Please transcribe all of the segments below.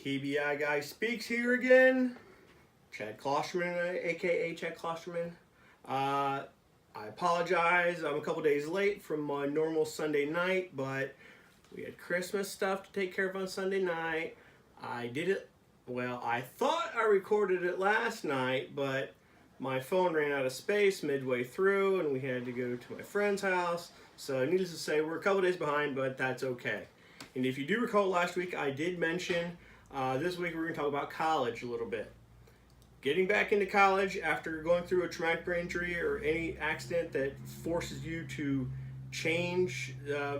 TBI-Guy speaks here again. Chad Klosterman, aka Chad Klosterman. I apologize. I'm a couple days late from my normal Sunday night, but we had Christmas stuff to take care of on Sunday night. I did it, well, I thought I recorded it last night, but my phone ran out of space midway through and we had to go to my friend's house. So needless to say, we're a couple days behind, but that's okay. And if you do recall last week, I did mention this week we're going to talk about college a little bit. Getting back into college after going through a traumatic brain injury or any accident that forces you to change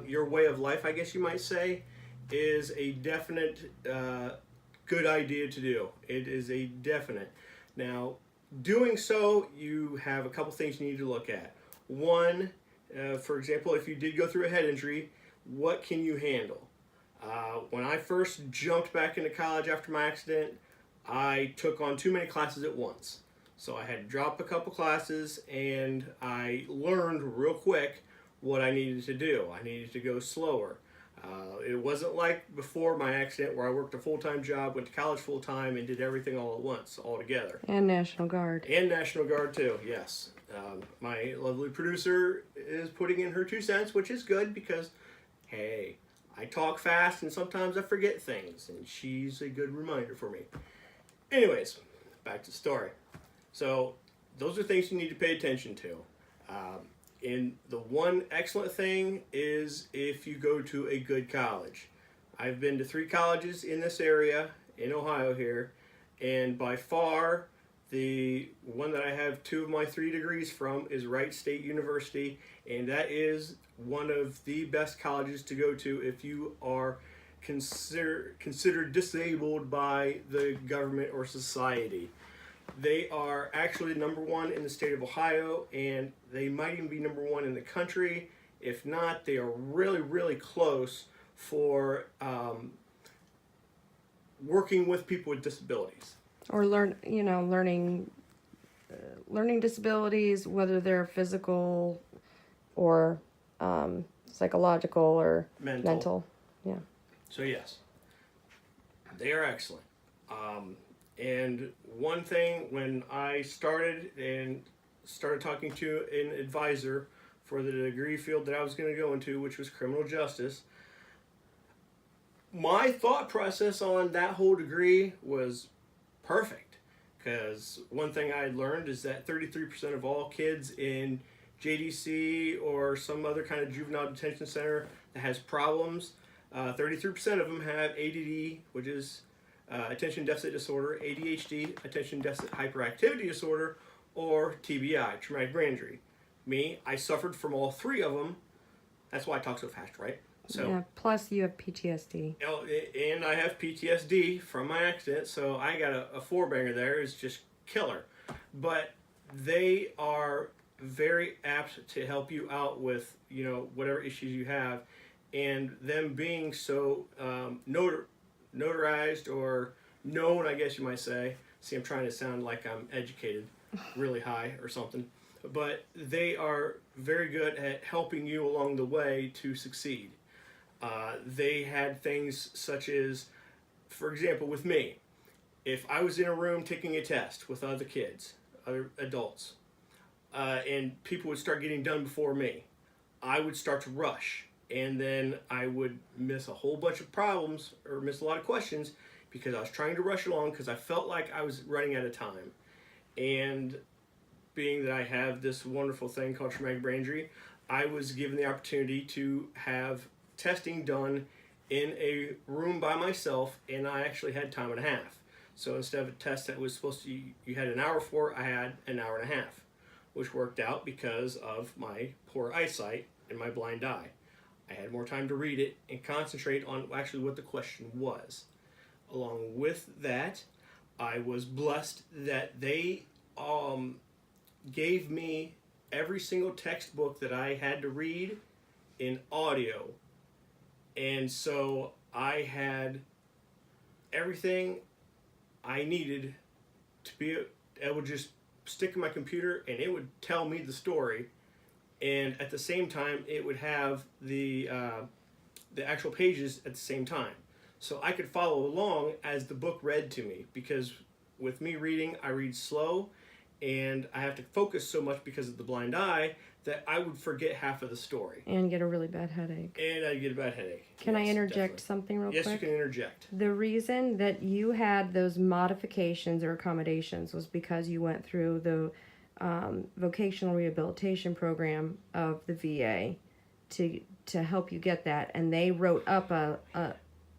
your way of life, I guess you might say, is a definite good idea to do. It is a definite. Now, doing so, you have a couple things you need to look at. One, for example, if you did go through a head injury, what can you handle? When I first jumped back into college after my accident, I took on too many classes at once. So I had to drop a couple classes and I learned real quick what I needed to do. I needed to go slower. It wasn't like before my accident where I worked a full-time job, went to college full-time, and did everything all at once, all together. And National Guard. And National Guard too, yes. My lovely producer is putting in her 2 cents, which is good because, hey, I talk fast and sometimes I forget things, and she's a good reminder for me. Anyways, back to the story. So those are things you need to pay attention to. And the one excellent thing is if you go to a good college. I've been to 3 colleges in this area, in Ohio here, and by far the one that I have 2 of my 3 degrees from is Wright State University, and that is one of the best colleges to go to if you are considered disabled by the government or society. They are actually #1 in the state of Ohio, and they might even be #1 in the country. If not, they are really, really close for working with people with disabilities. Or learning disabilities, whether they're physical or psychological or mental. Yeah. So yes, they are excellent. And one thing, when I started talking to an advisor for the degree field that I was going to go into, which was criminal justice, my thought process on that whole degree was perfect. Because one thing I had learned is that 33% of all kids in JDC or some other kind of juvenile detention center that has problems, 33% of them have ADD, which is attention deficit disorder, ADHD, attention deficit hyperactivity disorder, or TBI, traumatic brain injury. Me, I suffered from all 3 of them. That's why I talk so fast, right? So, yeah, plus you have PTSD. And I have PTSD from my accident, so I got a 4-banger there. It's just killer. But they are very apt to help you out with, whatever issues you have. And them being so notarized or known, I guess you might say. See, I'm trying to sound like I'm educated really high or something. But they are very good at helping you along the way to succeed. They had things such as, for example, with me, if I was in a room taking a test with other kids, other adults, and people would start getting done before me, I would start to rush. And then I would miss a whole bunch of problems or miss a lot of questions because I was trying to rush along because I felt like I was running out of time. And being that I have this wonderful thing called traumatic brain injury, I was given the opportunity to have testing done in a room by myself, and I actually had time and a half. So instead of a test that was supposed to, you had an hour for, I had an hour and a half, which worked out because of my poor eyesight and my blind eye. I had more time to read it and concentrate on actually what the question was. Along with that, I was blessed that they gave me every single textbook that I had to read in audio. And so I had everything I needed to be able to just stick in my computer and it would tell me the story. And at the same time, it would have the actual pages at the same time. so I could follow along as the book read to me, because with me reading, I read slow, and I have to focus so much because of the blind eye that I would forget half of the story. And get a really bad headache. And I'd get a bad headache. Can I interject definitely. something real Yes, quick? you can interject. The reason that you had those modifications or accommodations was because you went through the vocational rehabilitation program of the VA to help you get that, and they wrote up a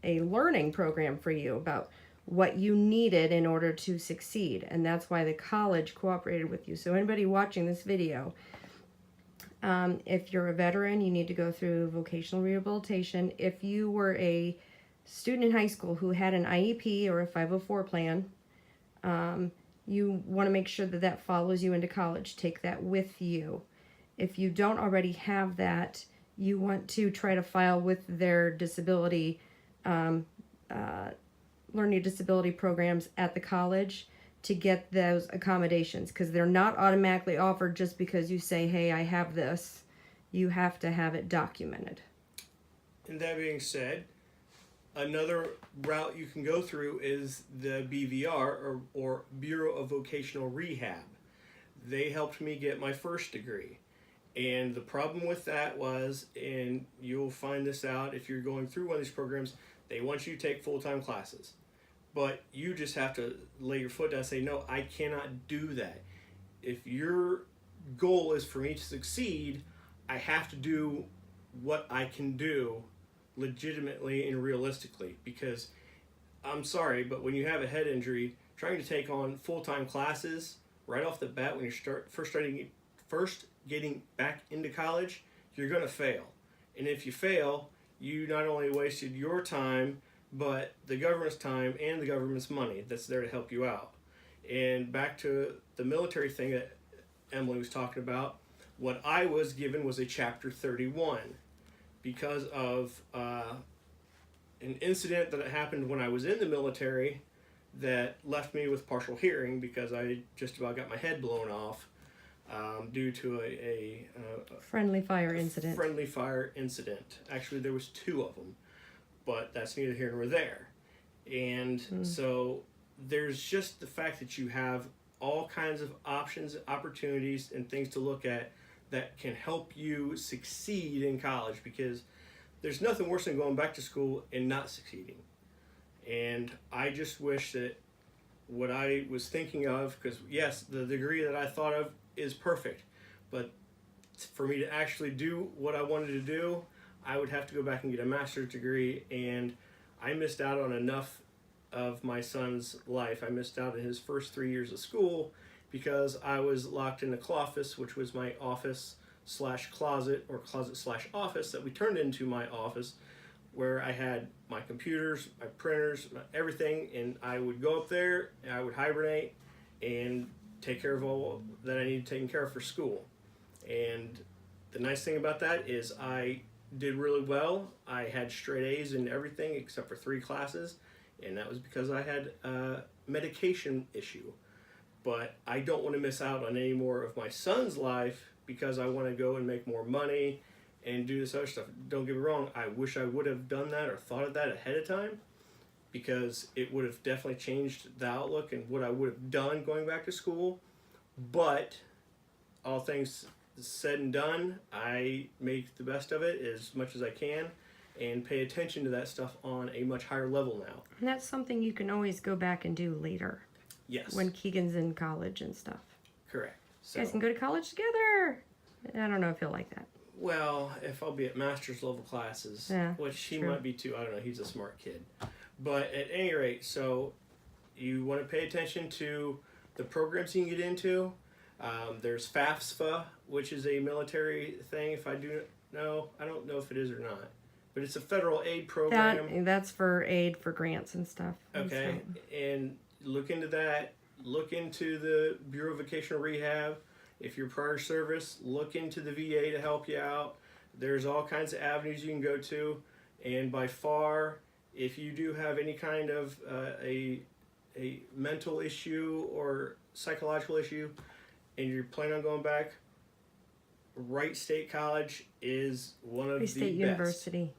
learning program for you about what you needed in order to succeed, and that's why the college cooperated with you. So anybody watching this video, if you're a veteran, you need to go through vocational rehabilitation. If you were a student in high school who had an IEP or a 504 plan, you want to make sure that that follows you into college. Take that with you. If you don't already have that, you want to try to file with their disability, learning disability programs at the college to get those accommodations, because they're not automatically offered just because you say, hey, I have this. You have to have it documented. And that being said, another route you can go through is the BVR, or Bureau of Vocational Rehab. They helped me get my first degree. And the problem with that was, and you'll find this out if you're going through one of these programs, they want you to take full-time classes. But you just have to lay your foot down and say, no, I cannot do that. If your goal is for me to succeed, I have to do what I can do legitimately and realistically. Because I'm sorry, but when you have a head injury, trying to take on full-time classes right off the bat when you're first getting back into college, you're going to fail. And if you fail, you not only wasted your time, but the government's time and the government's money that's there to help you out. And back to the military thing that Emily was talking about, what I was given was a Chapter 31 because of an incident that happened when I was in the military that left me with partial hearing because I just about got my head blown off due to a friendly fire incident. Friendly fire incident. Actually, there was two of them. But that's neither here nor there. And so there's just the fact that you have all kinds of options, opportunities, and things to look at that can help you succeed in college, because there's nothing worse than going back to school and not succeeding. And I just wish that what I was thinking of, because yes, the degree that I thought of is perfect, but for me to actually do what I wanted to do, I would have to go back and get a master's degree, and I missed out on enough of my son's life. I missed out on his first 3 years of school because I was locked in a cloffice, which was my office/closet, or closet/office that we turned into my office, where I had my computers, my printers, everything, and I would go up there, and I would hibernate and take care of all that I needed taken care of for school. And the nice thing about that is I did really well. I had straight A's in everything except for 3 classes, and that was because I had a medication issue. But I don't want to miss out on any more of my son's life because I want to go and make more money and do this other stuff. Don't get me wrong, I wish I would have done that or thought of that ahead of time, because it would have definitely changed the outlook and what I would have done going back to school. But all things said and done, I make the best of it as much as I can and pay attention to that stuff on a much higher level now. And that's something you can always go back and do later. Yes. When Keegan's in college and stuff. Correct. So, you guys can go to college together. I don't know if he'll like that. Well, if I'll be at master's level classes, Yeah, which he true. might be too, I don't know, he's a smart kid. But at any rate, so you want to pay attention to the programs you can get into. There's FAFSA, which is a military thing. If I do know, I don't know if it is or not, but it's a federal aid program. That's for aid for grants and stuff. Okay, and look into that. Look into the Bureau of Vocational Rehab. If you're prior service, look into the VA to help you out. There's all kinds of avenues you can go to, and by far, if you do have any kind of a mental issue or psychological issue, and you're planning on going back, Wright State College is one of the best. State University.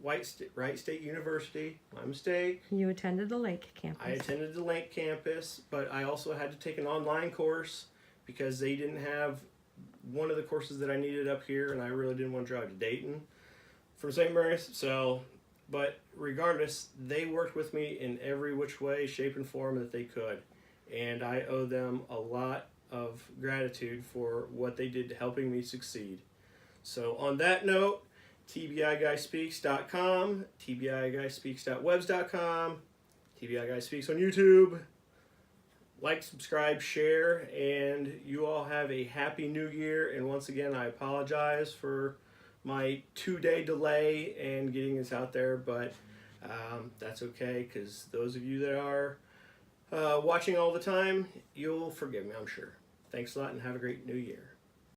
Wright State University. My mistake. You attended the Lake campus. I attended the Lake campus, but I also had to take an online course because they didn't have one of the courses that I needed up here, and I really didn't want to drive to Dayton from St. Mary's. So, but regardless, they worked with me in every which way, shape, and form that they could, and I owe them a lot of gratitude for what they did to helping me succeed. So on that note, TBI-Guy-Speaks.com, TBI-Guy-Speaks.webs.com, TBI-Guy Speaks on YouTube. Like, subscribe, share, and you all have a happy new year. And once again, I apologize for my 2-day delay and getting this out there, but that's okay, because those of you that are watching all the time, you'll forgive me, I'm sure. Thanks a lot, and have a great new year.